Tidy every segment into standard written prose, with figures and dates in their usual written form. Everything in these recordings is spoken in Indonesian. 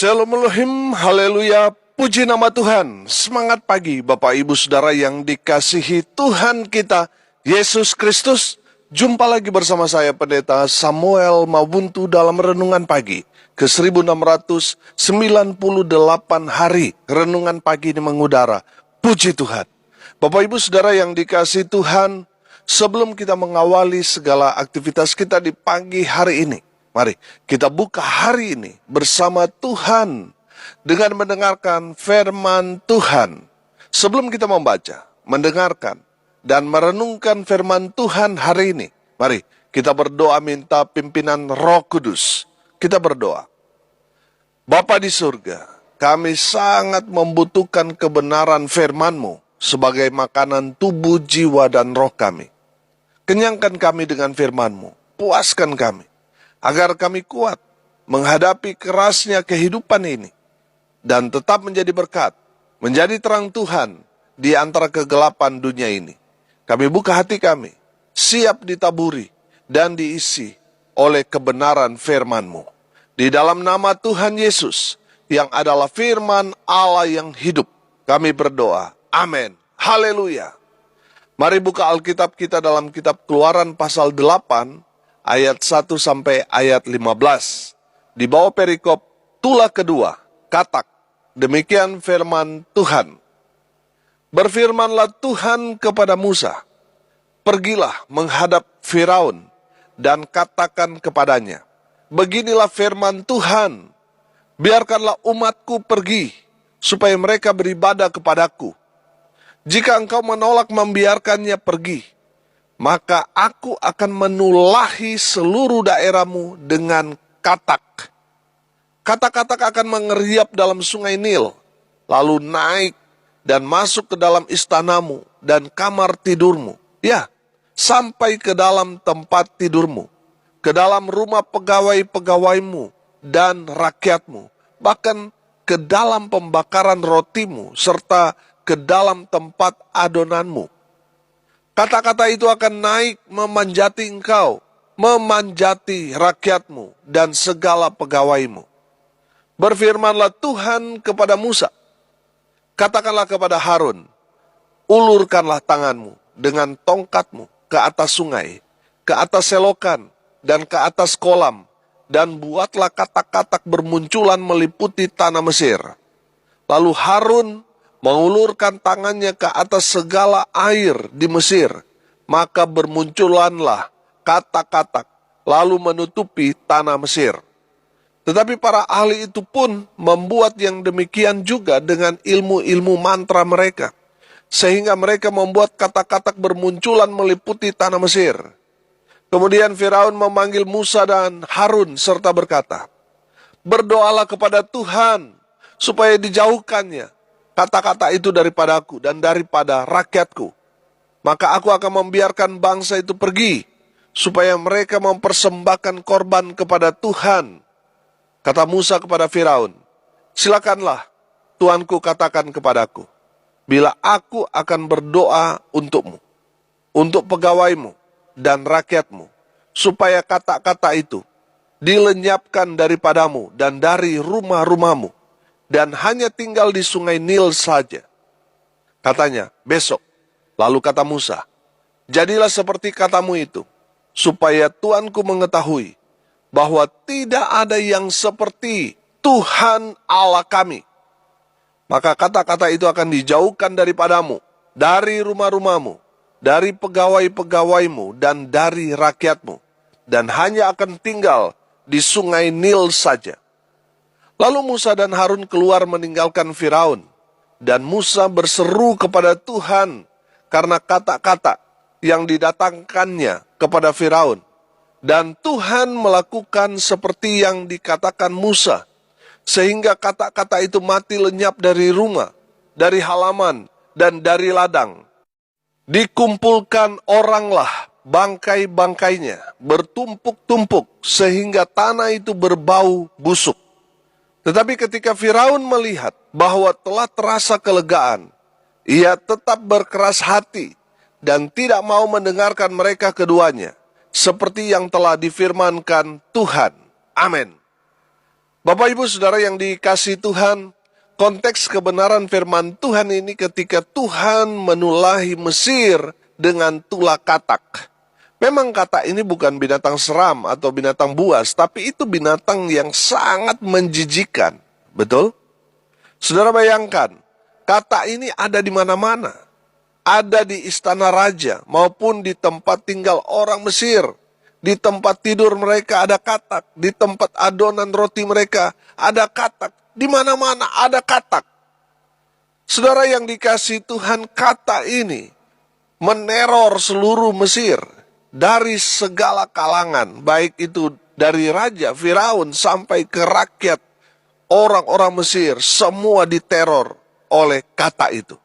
Shalom Elohim, haleluya, puji nama Tuhan. Semangat pagi Bapak Ibu Saudara yang dikasihi Tuhan kita, Yesus Kristus. Jumpa lagi bersama saya Pendeta Samuel Mabuntu dalam Renungan Pagi ke 1698 hari Renungan Pagi ini mengudara. Puji Tuhan. Bapak Ibu Saudara yang dikasihi Tuhan, sebelum kita mengawali segala aktivitas kita di pagi hari ini, mari kita buka hari ini bersama Tuhan dengan mendengarkan firman Tuhan. Sebelum kita membaca, mendengarkan, dan merenungkan firman Tuhan hari ini, mari kita berdoa minta pimpinan Roh Kudus. Kita berdoa. Bapa di surga, kami sangat membutuhkan kebenaran firman-Mu sebagai makanan tubuh, jiwa, dan roh kami. Kenyangkan kami dengan firman-Mu, puaskan kami, agar kami kuat menghadapi kerasnya kehidupan ini, dan tetap menjadi berkat, menjadi terang Tuhan di antara kegelapan dunia ini. Kami buka hati kami, siap ditaburi dan diisi oleh kebenaran firman-Mu. Di dalam nama Tuhan Yesus, yang adalah firman Allah yang hidup, kami berdoa. Amin. Haleluya. Mari buka Alkitab kita dalam kitab Keluaran pasal 8, ayat 1 sampai ayat 15. Di bawah perikop tulah kedua, katak. Demikian firman Tuhan. Berfirmanlah Tuhan kepada Musa, pergilah menghadap Firaun dan katakan kepadanya, beginilah firman Tuhan, biarkanlah umatku pergi, supaya mereka beribadah kepadaku. Jika engkau menolak membiarkannya pergi, maka aku akan menulahi seluruh daerahmu dengan katak. Katak-katak akan mengeriap dalam sungai Nil, lalu naik dan masuk ke dalam istanamu dan kamar tidurmu. Ya, sampai ke dalam tempat tidurmu, ke dalam rumah pegawai-pegawaimu dan rakyatmu, bahkan ke dalam pembakaran rotimu, serta ke dalam tempat adonanmu. Kata-kata itu akan naik memanjati engkau, memanjati rakyatmu dan segala pegawaimu. Berfirmanlah Tuhan kepada Musa, katakanlah kepada Harun, ulurkanlah tanganmu dengan tongkatmu ke atas sungai, ke atas selokan, dan ke atas kolam, dan buatlah katak-katak bermunculan meliputi tanah Mesir. Lalu Harun mengulurkan tangannya ke atas segala air di Mesir, maka bermunculanlah katak-katak, lalu menutupi tanah Mesir. Tetapi para ahli itu pun membuat yang demikian juga dengan ilmu-ilmu mantra mereka, sehingga mereka membuat katak-katak bermunculan meliputi tanah Mesir. Kemudian Firaun memanggil Musa dan Harun serta berkata, berdoalah kepada Tuhan supaya dijauhkannya kata-kata itu daripadaku dan daripada rakyatku. Maka aku akan membiarkan bangsa itu pergi, supaya mereka mempersembahkan korban kepada Tuhan. Kata Musa kepada Firaun, silakanlah Tuanku katakan kepadaku, bila aku akan berdoa untukmu, untuk pegawaimu dan rakyatmu, supaya kata-kata itu dilenyapkan daripadamu dan dari rumah-rumahmu, dan hanya tinggal di sungai Nil saja. Katanya, besok. Lalu kata Musa, jadilah seperti katamu itu, supaya Tuanku mengetahui bahwa tidak ada yang seperti Tuhan Allah kami. Maka kata-kata itu akan dijauhkan daripadamu, dari rumah-rumahmu, dari pegawai-pegawaimu, dan dari rakyatmu, dan hanya akan tinggal di sungai Nil saja. Lalu Musa dan Harun keluar meninggalkan Firaun, dan Musa berseru kepada Tuhan karena kata-kata yang didatangkannya kepada Firaun. Dan Tuhan melakukan seperti yang dikatakan Musa, sehingga kata-kata itu mati lenyap dari rumah, dari halaman, dan dari ladang. Dikumpulkan oranglah bangkai-bangkainya, bertumpuk-tumpuk, sehingga tanah itu berbau busuk. Tetapi ketika Firaun melihat bahwa telah terasa kelegaan, ia tetap berkeras hati dan tidak mau mendengarkan mereka keduanya, seperti yang telah difirmankan Tuhan. Amin. Bapak Ibu Saudara yang dikasihi Tuhan, konteks kebenaran firman Tuhan ini ketika Tuhan menulahi Mesir dengan tulah katak. Memang katak ini bukan binatang seram atau binatang buas, tapi itu binatang yang sangat menjijikan. Betul? Saudara bayangkan, katak ini ada di mana-mana. Ada di istana raja maupun di tempat tinggal orang Mesir. Di tempat tidur mereka ada katak. Di tempat adonan roti mereka ada katak. Di mana-mana ada katak. Saudara yang dikasihi Tuhan, katak ini meneror seluruh Mesir. Dari segala kalangan. Baik itu dari Raja Firaun sampai ke rakyat orang-orang Mesir. Semua diteror oleh katak itu.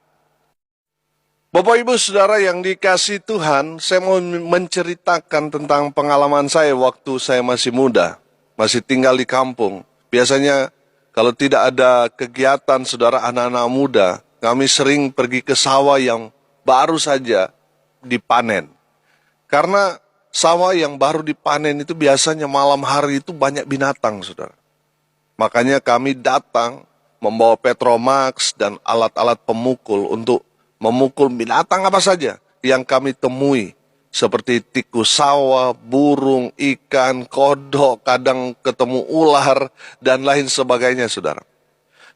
Bapak Ibu Saudara yang dikasihi Tuhan, saya mau menceritakan tentang pengalaman saya waktu saya masih muda, masih tinggal di kampung. Biasanya kalau tidak ada kegiatan saudara anak-anak muda, kami sering pergi ke sawah yang baru saja dipanen. Karena sawah yang baru dipanen itu biasanya malam hari itu banyak binatang, saudara. Makanya kami datang membawa Petromax dan alat-alat pemukul untuk memukul binatang apa saja yang kami temui. Seperti tikus sawah, burung, ikan, kodok, kadang ketemu ular, dan lain sebagainya, saudara.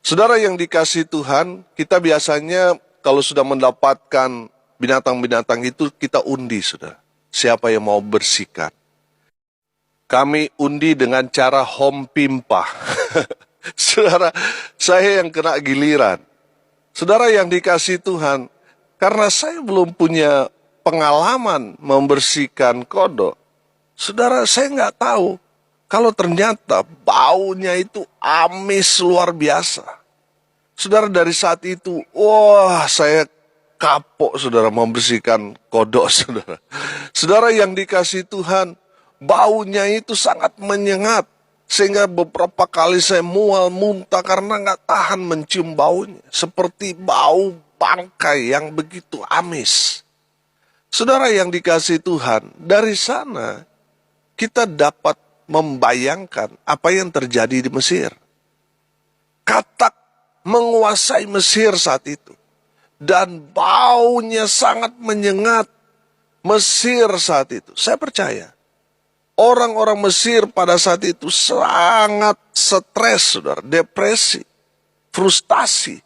Saudara yang dikasihi Tuhan, kita biasanya kalau sudah mendapatkan binatang-binatang itu, kita undi, saudara. Siapa yang mau bersihkan? Kami undi dengan cara home pimpah. Saudara, saya yang kena giliran. Saudara yang dikasihi Tuhan, karena saya belum punya pengalaman membersihkan kodok, saudara, saya nggak tahu kalau ternyata baunya itu amis luar biasa. Saudara, dari saat itu, wah, saya kapok, saudara, membersihkan kodok, saudara. Saudara yang dikasihi Tuhan, baunya itu sangat menyengat. Sehingga beberapa kali saya mual muntah karena nggak tahan mencium baunya. Seperti bau bangkai yang begitu amis. Saudara yang dikasihi Tuhan, dari sana kita dapat membayangkan apa yang terjadi di Mesir. Katak menguasai Mesir saat itu. Dan baunya sangat menyengat Mesir saat itu. Saya percaya. Orang-orang Mesir pada saat itu sangat stres, saudara, depresi, frustasi.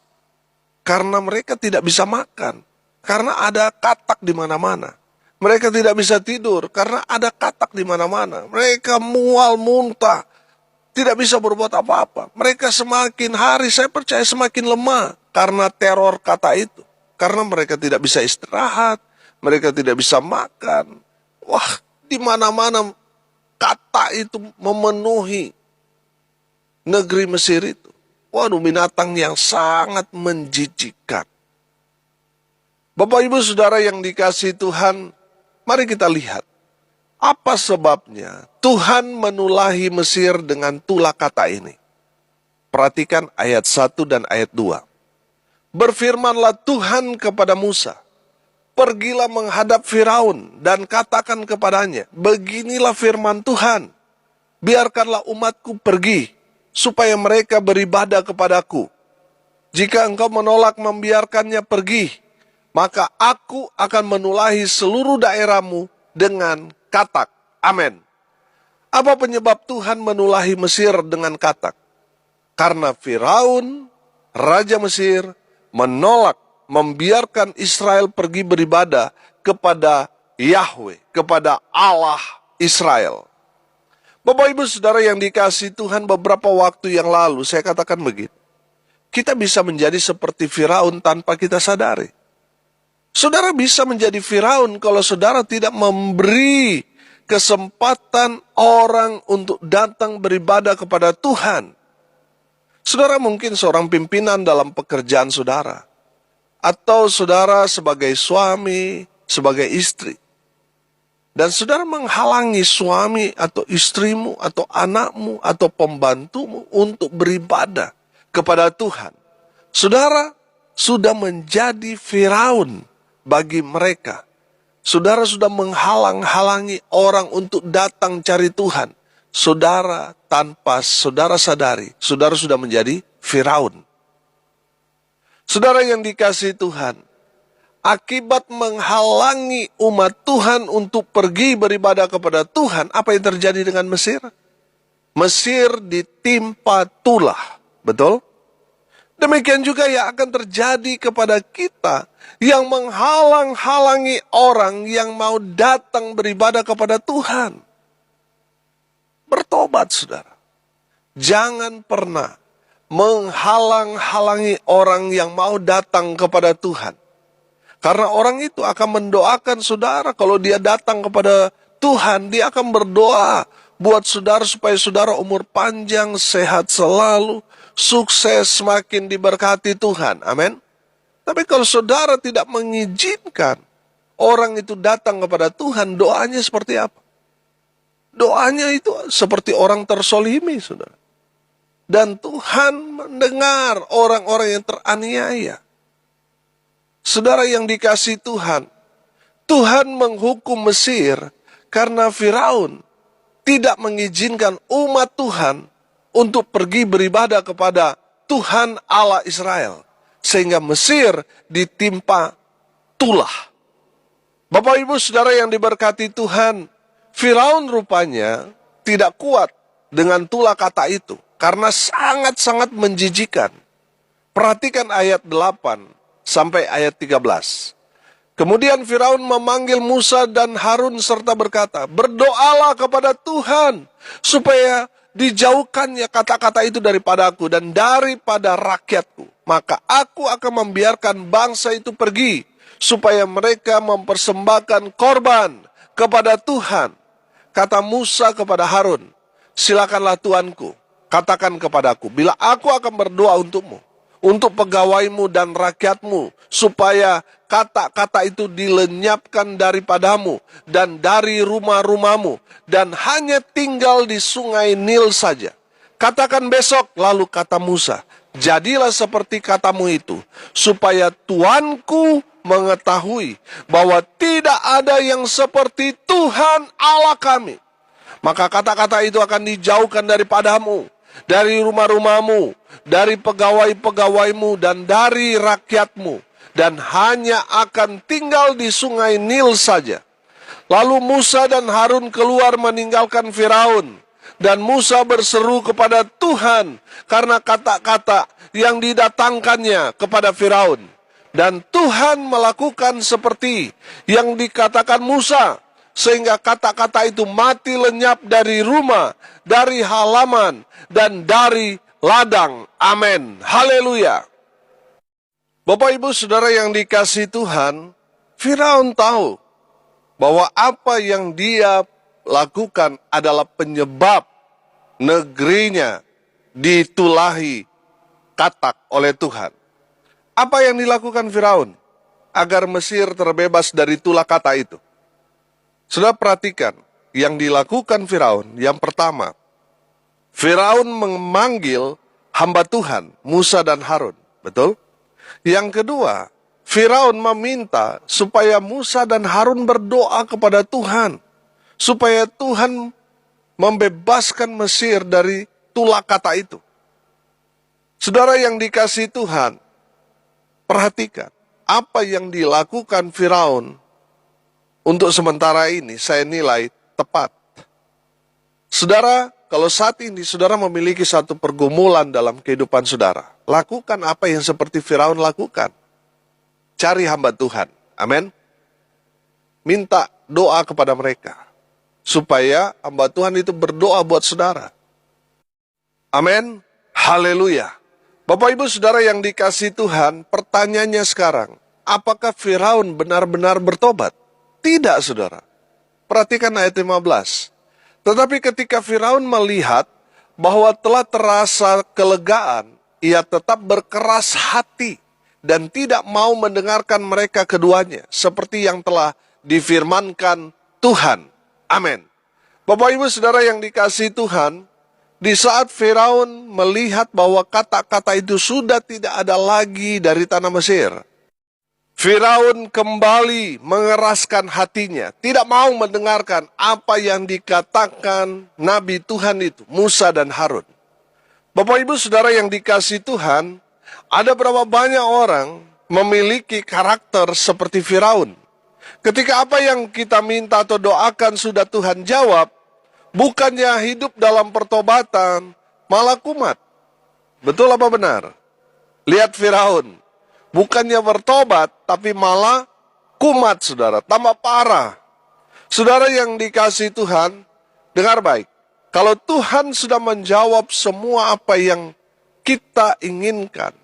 Karena mereka tidak bisa makan, karena ada katak di mana-mana. Mereka tidak bisa tidur, karena ada katak di mana-mana. Mereka mual muntah, tidak bisa berbuat apa-apa. Mereka semakin hari, saya percaya semakin lemah, karena teror katak itu. Karena mereka tidak bisa istirahat, mereka tidak bisa makan. Wah, di mana-mana katak itu memenuhi negeri Mesir itu. Waduh, binatang yang sangat menjijikkan. Bapak Ibu Saudara yang dikasihi Tuhan, mari kita lihat. Apa sebabnya Tuhan menulahi Mesir dengan tulah katak ini? Perhatikan ayat 1 dan ayat 2. Berfirmanlah Tuhan kepada Musa, pergilah menghadap Firaun dan katakan kepadanya, beginilah firman Tuhan, biarkanlah umatku pergi, supaya mereka beribadah kepadaku. Jika engkau menolak membiarkannya pergi, maka aku akan menulahi seluruh daerahmu dengan katak. Amin. Apa penyebab Tuhan menulahi Mesir dengan katak? Karena Firaun, Raja Mesir, menolak membiarkan Israel pergi beribadah kepada Yahweh, kepada Allah Israel. Bapak Ibu Saudara yang dikasihi Tuhan, beberapa waktu yang lalu saya katakan begitu. Kita bisa menjadi seperti Firaun tanpa kita sadari. Saudara bisa menjadi Firaun kalau saudara tidak memberi kesempatan orang untuk datang beribadah kepada Tuhan. Saudara mungkin seorang pimpinan dalam pekerjaan saudara. Atau saudara sebagai suami, sebagai istri. Dan saudara menghalangi suami atau istrimu atau anakmu atau pembantumu untuk beribadah kepada Tuhan. Saudara sudah menjadi Firaun bagi mereka. Saudara sudah menghalang-halangi orang untuk datang cari Tuhan. saudara tanpa saudara sadari, saudara sudah menjadi Firaun. Saudara yang dikasihi Tuhan, akibat menghalangi umat Tuhan untuk pergi beribadah kepada Tuhan, apa yang terjadi dengan Mesir? Mesir ditimpa tulah, betul? Demikian juga yang akan terjadi kepada kita yang menghalang-halangi orang yang mau datang beribadah kepada Tuhan. Bertobat, saudara. Jangan pernah menghalang-halangi orang yang mau datang kepada Tuhan. Karena orang itu akan mendoakan saudara. Kalau dia datang kepada Tuhan, dia akan berdoa buat saudara supaya saudara umur panjang, sehat selalu, sukses, semakin diberkati Tuhan. Amin. Tapi kalau saudara tidak mengizinkan orang itu datang kepada Tuhan, doanya seperti apa? Doanya itu seperti orang tersolimi, saudara. Dan Tuhan mendengar orang-orang yang teraniaya. Saudara yang dikasihi Tuhan, Tuhan menghukum Mesir karena Firaun tidak mengizinkan umat Tuhan untuk pergi beribadah kepada Tuhan Allah Israel. Sehingga Mesir ditimpa tulah. Bapak Ibu Saudara yang diberkati Tuhan, Firaun rupanya tidak kuat dengan tulah kata itu. Karena sangat-sangat menjijikan. Perhatikan ayat 8 sampai ayat 13. Kemudian Firaun memanggil Musa dan Harun serta berkata, "Berdoalah kepada Tuhan supaya dijauhkannya kata-kata itu daripada aku dan daripada rakyatku. Maka aku akan membiarkan bangsa itu pergi, supaya mereka mempersembahkan korban kepada Tuhan." Kata Musa kepada Harun, "Silakanlah tuanku, katakan kepadaku, bila aku akan berdoa untukmu, untuk pegawaimu dan rakyatmu, supaya kata-kata itu dilenyapkan daripadamu dan dari rumah-rumahmu, dan hanya tinggal di sungai Nil saja. Katakan besok." Lalu kata Musa, "Jadilah seperti katamu itu, supaya tuanku mengetahui bahwa tidak ada yang seperti Tuhan Allah kami. Maka kata-kata itu akan dijauhkan daripadamu, dari rumah-rumahmu, dari pegawai-pegawaimu, dan dari rakyatmu, dan hanya akan tinggal di sungai Nil saja." Lalu Musa dan Harun keluar meninggalkan Firaun, dan Musa berseru kepada Tuhan karena kata-kata yang didatangkannya kepada Firaun. Dan Tuhan melakukan seperti yang dikatakan Musa, sehingga kata-kata itu mati lenyap dari rumah, dari halaman, dan dari ladang. Amin. Haleluya. Bapak Ibu Saudara yang dikasihi Tuhan, Firaun tahu bahwa apa yang dia lakukan adalah penyebab negerinya ditulahi katak oleh Tuhan. Apa yang dilakukan Firaun agar Mesir terbebas dari tulah kata itu? Sudah perhatikan yang dilakukan Firaun. Yang pertama, Firaun memanggil hamba Tuhan, Musa dan Harun. Betul? Yang kedua, Firaun meminta supaya Musa dan Harun berdoa kepada Tuhan, supaya Tuhan membebaskan Mesir dari tulah kata itu. Saudara yang dikasihi Tuhan, perhatikan apa yang dilakukan Firaun untuk sementara ini saya nilai tepat. Saudara, kalau saat ini saudara memiliki satu pergumulan dalam kehidupan saudara, lakukan apa yang seperti Firaun lakukan. Cari hamba Tuhan. Amin. Minta doa kepada mereka, supaya hamba Tuhan itu berdoa buat saudara. Amin. Haleluya. Bapak Ibu Saudara yang dikasihi Tuhan, pertanyaannya sekarang, apakah Firaun benar-benar bertobat? Tidak, saudara. Perhatikan ayat 15. Tetapi ketika Firaun melihat bahwa telah terasa kelegaan, ia tetap berkeras hati dan tidak mau mendengarkan mereka keduanya, seperti yang telah difirmankan Tuhan. Amin. Bapak Ibu Saudara yang dikasihi Tuhan, di saat Firaun melihat bahwa kata-kata itu sudah tidak ada lagi dari tanah Mesir, Firaun kembali mengeraskan hatinya, tidak mau mendengarkan apa yang dikatakan Nabi Tuhan itu, Musa dan Harun. Bapak Ibu Saudara yang dikasihi Tuhan, ada berapa banyak orang memiliki karakter seperti Firaun. Ketika apa yang kita minta atau doakan sudah Tuhan jawab, bukannya hidup dalam pertobatan, malah kumat. Betul apa benar? Lihat Firaun. Bukannya bertobat, tapi malah kumat, saudara. Tambah parah. Saudara yang dikasihi Tuhan, dengar baik. Kalau Tuhan sudah menjawab semua apa yang kita inginkan,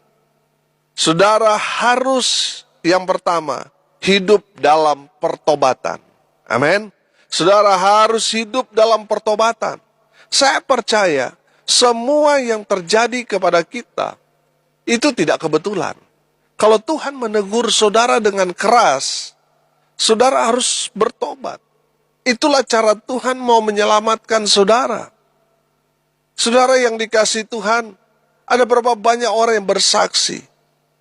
saudara harus yang pertama, hidup dalam pertobatan. Amin. Saudara harus hidup dalam pertobatan. Saya percaya, semua yang terjadi kepada kita, itu tidak kebetulan. Kalau Tuhan menegur saudara dengan keras, saudara harus bertobat. Itulah cara Tuhan mau menyelamatkan saudara. Saudara yang dikasihi Tuhan, ada berapa banyak orang yang bersaksi.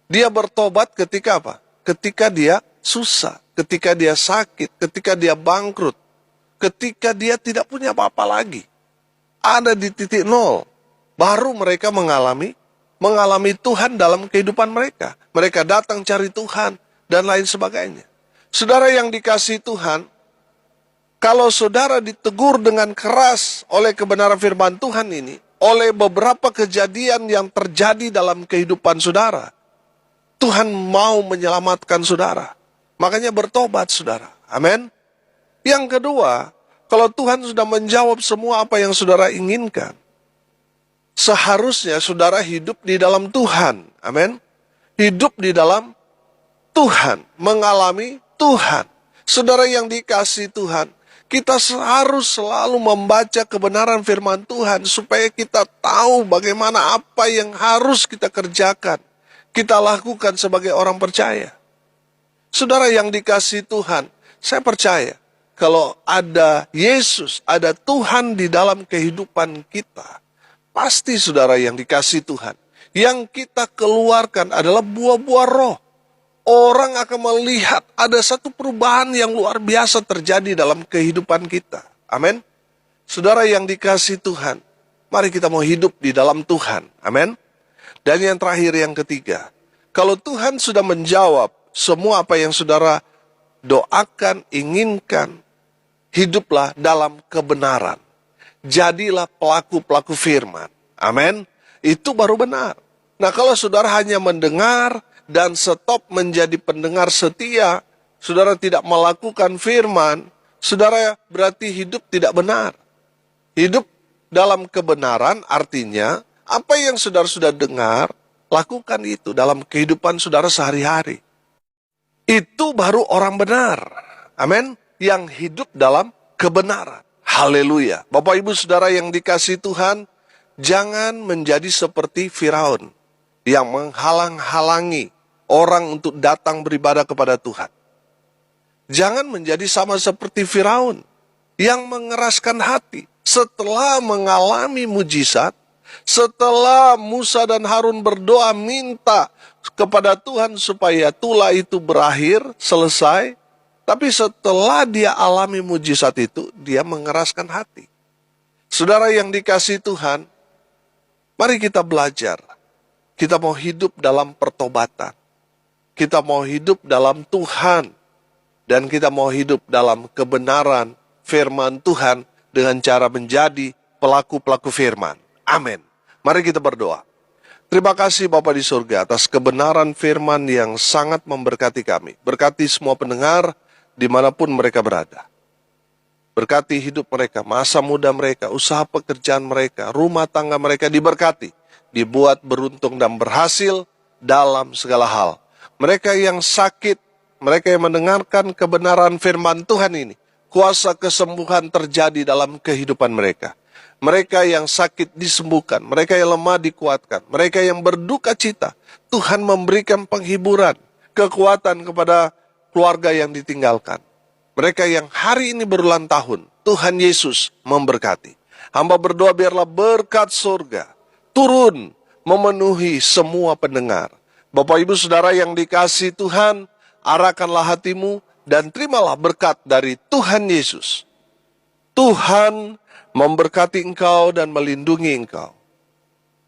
Dia bertobat ketika apa? Ketika dia susah, ketika dia sakit, ketika dia bangkrut, ketika dia tidak punya apa-apa lagi. Ada di titik nol, baru mereka mengalami Tuhan dalam kehidupan mereka. Mereka datang cari Tuhan dan lain sebagainya. Saudara yang dikasihi Tuhan, kalau saudara ditegur dengan keras oleh kebenaran firman Tuhan ini, oleh beberapa kejadian yang terjadi dalam kehidupan saudara, Tuhan mau menyelamatkan saudara. Makanya bertobat saudara. Amin. Yang kedua, kalau Tuhan sudah menjawab semua apa yang saudara inginkan, seharusnya saudara hidup di dalam Tuhan. Amin. Hidup di dalam Tuhan. Mengalami Tuhan. Saudara yang dikasihi Tuhan, kita harus selalu membaca kebenaran firman Tuhan supaya kita tahu bagaimana apa yang harus kita kerjakan, kita lakukan sebagai orang percaya. Saudara yang dikasihi Tuhan, saya percaya kalau ada Yesus, ada Tuhan di dalam kehidupan kita, pasti saudara yang dikasihi Tuhan, yang kita keluarkan adalah buah-buah roh. Orang akan melihat ada satu perubahan yang luar biasa terjadi dalam kehidupan kita. Amin. Saudara yang dikasihi Tuhan, mari kita mau hidup di dalam Tuhan. Amin. Dan yang terakhir, yang ketiga, kalau Tuhan sudah menjawab semua apa yang saudara doakan, inginkan, hiduplah dalam kebenaran. Jadilah pelaku-pelaku firman. Amin. Itu baru benar. Nah, kalau saudara hanya mendengar dan stop menjadi pendengar setia, saudara tidak melakukan firman, saudara berarti hidup tidak benar. Hidup dalam kebenaran artinya, apa yang saudara sudah dengar, lakukan itu dalam kehidupan saudara sehari-hari. Itu baru orang benar. Amin. Yang hidup dalam kebenaran. Haleluya. Bapak Ibu Saudara yang dikasihi Tuhan, jangan menjadi seperti Firaun yang menghalang-halangi orang untuk datang beribadah kepada Tuhan. Jangan menjadi sama seperti Firaun yang mengeraskan hati setelah mengalami mujizat, setelah Musa dan Harun berdoa minta kepada Tuhan supaya tulah itu berakhir, selesai. Tapi setelah dia alami mujizat itu, dia mengeraskan hati. Saudara yang dikasihi Tuhan, mari kita belajar. Kita mau hidup dalam pertobatan. Kita mau hidup dalam Tuhan. Dan kita mau hidup dalam kebenaran firman Tuhan dengan cara menjadi pelaku-pelaku firman. Amin. Mari kita berdoa. Terima kasih Bapa di surga atas kebenaran firman yang sangat memberkati kami. Berkati semua pendengar dimanapun mereka berada. Berkati hidup mereka, masa muda mereka, usaha pekerjaan mereka, rumah tangga mereka diberkati. Dibuat beruntung dan berhasil dalam segala hal. Mereka yang sakit, mereka yang mendengarkan kebenaran firman Tuhan ini, kuasa kesembuhan terjadi dalam kehidupan mereka. Mereka yang sakit disembuhkan, mereka yang lemah dikuatkan, mereka yang berduka cita, Tuhan memberikan penghiburan, kekuatan kepada keluarga yang ditinggalkan. Mereka yang hari ini berulang tahun, Tuhan Yesus memberkati. Hamba berdoa biarlah berkat surga turun memenuhi semua pendengar. Bapak Ibu Saudara yang dikasihi Tuhan, arahkanlah hatimu, dan terimalah berkat dari Tuhan Yesus. Tuhan memberkati engkau dan melindungi engkau.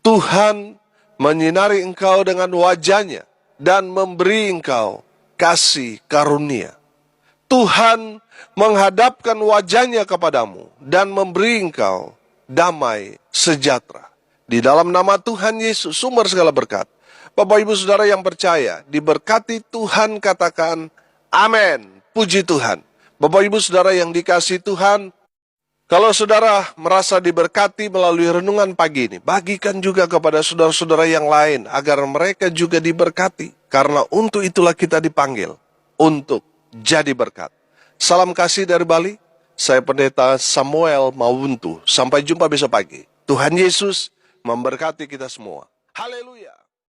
Tuhan menyinari engkau dengan wajah-Nya dan memberi engkau kasih karunia. Tuhan menghadapkan wajah-Nya kepadamu dan memberi engkau damai sejahtera. Di dalam nama Tuhan Yesus, sumber segala berkat. Bapak Ibu Saudara yang percaya, diberkati Tuhan, katakan amin. Puji Tuhan. Bapak Ibu Saudara yang dikasihi Tuhan, kalau saudara merasa diberkati melalui renungan pagi ini, bagikan juga kepada saudara-saudara yang lain agar mereka juga diberkati. Karena untuk itulah kita dipanggil, untuk jadi berkat. Salam kasih dari Bali, saya Pendeta Samuel Mawuntu. Sampai jumpa besok pagi. Tuhan Yesus memberkati kita semua. Haleluya.